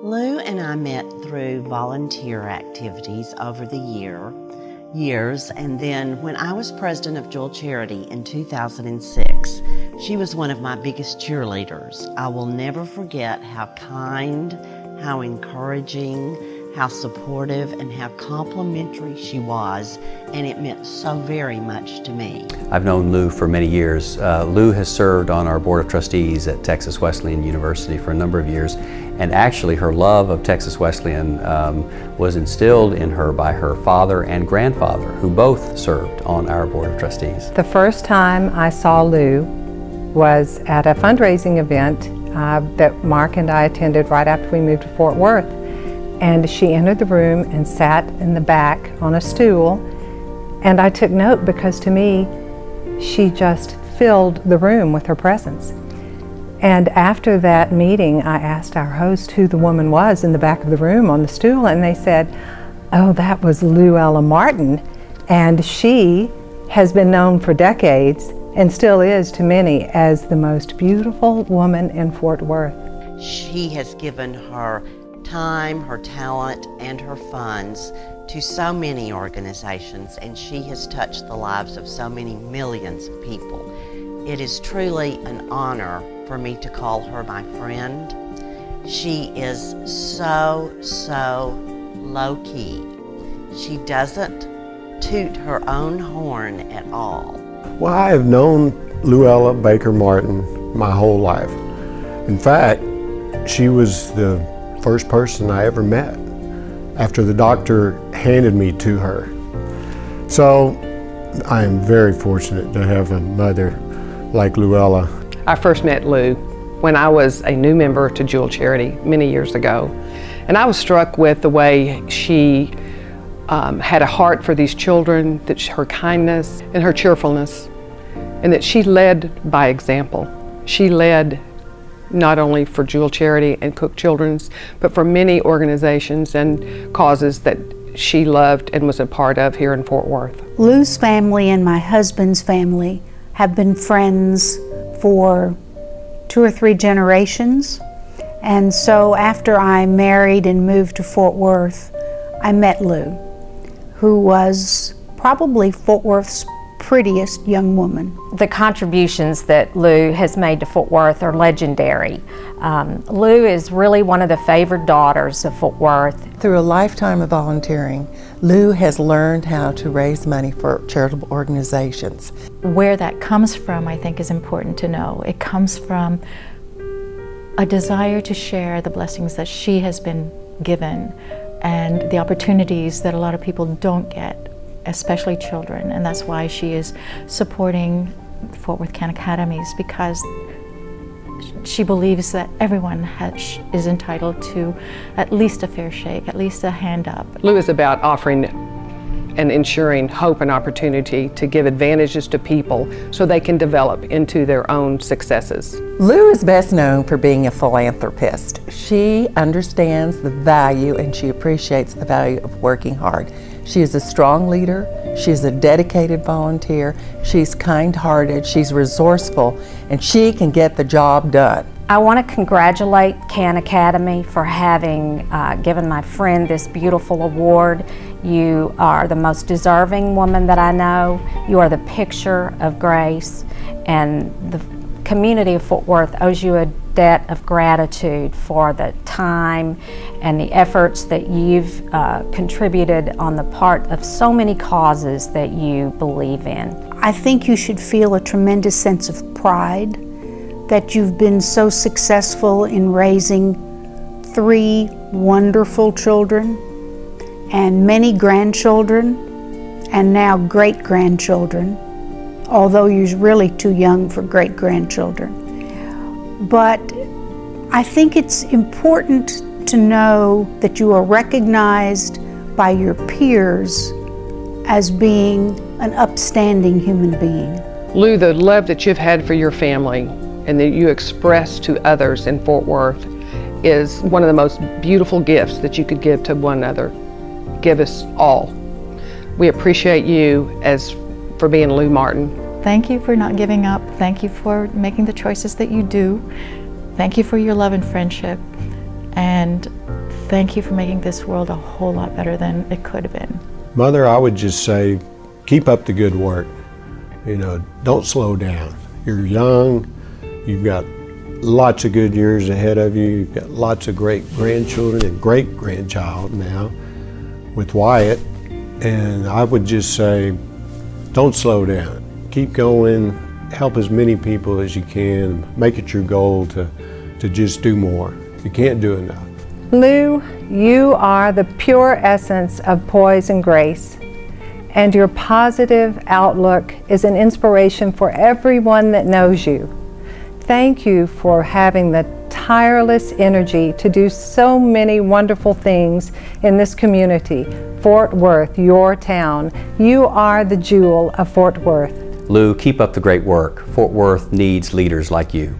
Lou and I met through volunteer activities over the years, and then when I was president of Jewel Charity in 2006, she was one of my biggest cheerleaders. I will never forget how kind, how encouraging, how supportive, and how complimentary she was, and it meant so very much to me. I've known Lou for many years. Lou has served on our Board of Trustees at Texas Wesleyan University for a number of years, and actually her love of Texas Wesleyan was instilled in her by her father and grandfather, who both served on our Board of Trustees. The first time I saw Lou was at a fundraising event that Mark and I attended right after we moved to Fort Worth. And she entered the room and sat in the back on a stool, and I took note because to me she just filled the room with her presence. And after that meeting, I asked our host who the woman was in the back of the room on the stool, and they said, oh, that was Louella Martin, and she has been known for decades and still is to many as the most beautiful woman in Fort Worth. She has given her time, her talent, and her funds to so many organizations, and she has touched the lives of so many millions of people. It is truly an honor for me to call her my friend. She is so low-key. She doesn't toot her own horn at all. Well, I have known Louella Baker Martin my whole life. In fact, she was the first person I ever met after the doctor handed me to her. So I am very fortunate to have a mother like Louella. I first met Lou when I was a new member to Jewel Charity many years ago, and I was struck with the way she had a heart for these children, that her kindness and her cheerfulness, and that she led by example. She led not only for Jewel Charity and Cook Children's, but for many organizations and causes that she loved and was a part of here in Fort Worth. Lou's family and my husband's family have been friends for 2 or 3 generations. And so after I married and moved to Fort Worth, I met Lou, who was probably Fort Worth's prettiest young woman. The contributions that Lou has made to Fort Worth are legendary. Lou is really one of the favored daughters of Fort Worth. Through a lifetime of volunteering, Lou has learned how to raise money for charitable organizations. Where that comes from, I think, is important to know. It comes from a desire to share the blessings that she has been given and the opportunities that a lot of people don't get, especially children, and that's why she is supporting Worth Can Academies, because she believes that everyone is entitled to at least a fair shake, at least a hand up. Lou is about offering and ensuring hope and opportunity to give advantages to people so they can develop into their own successes. Lou is best known for being a philanthropist. She understands the value and she appreciates the value of working hard. She is a strong leader, she's a dedicated volunteer, she's kind-hearted, she's resourceful, and she can get the job done. I want to congratulate Can Academy for having given my friend this beautiful award. You are the most deserving woman that I know. You are the picture of grace, and the community of Fort Worth owes you a debt of gratitude for the time and the efforts that you've contributed on the part of so many causes that you believe in. I think you should feel a tremendous sense of pride that you've been so successful in raising 3 wonderful children and many grandchildren and now great-grandchildren, although you're really too young for great-grandchildren. But I think it's important to know that you are recognized by your peers as being an upstanding human being. Lou, the love that you've had for your family and that you express to others in Fort Worth is one of the most beautiful gifts that you could give to one another. Give us all. We appreciate you for being Lou Martin. Thank you for not giving up. Thank you for making the choices that you do. Thank you for your love and friendship. And thank you for making this world a whole lot better than it could have been. Mother, I would just say, keep up the good work. You know, don't slow down. You're young, you've got lots of good years ahead of you, you've got lots of great grandchildren and great grandchild now with Wyatt, and I would just say, don't slow down. Keep going, help as many people as you can, make it your goal to just do more. You can't do enough. Lou, you are the pure essence of poise and grace, and your positive outlook is an inspiration for everyone that knows you. Thank you for having the tireless energy to do so many wonderful things in this community. Fort Worth, your town. You are the jewel of Fort Worth. Lou, keep up the great work. Fort Worth needs leaders like you.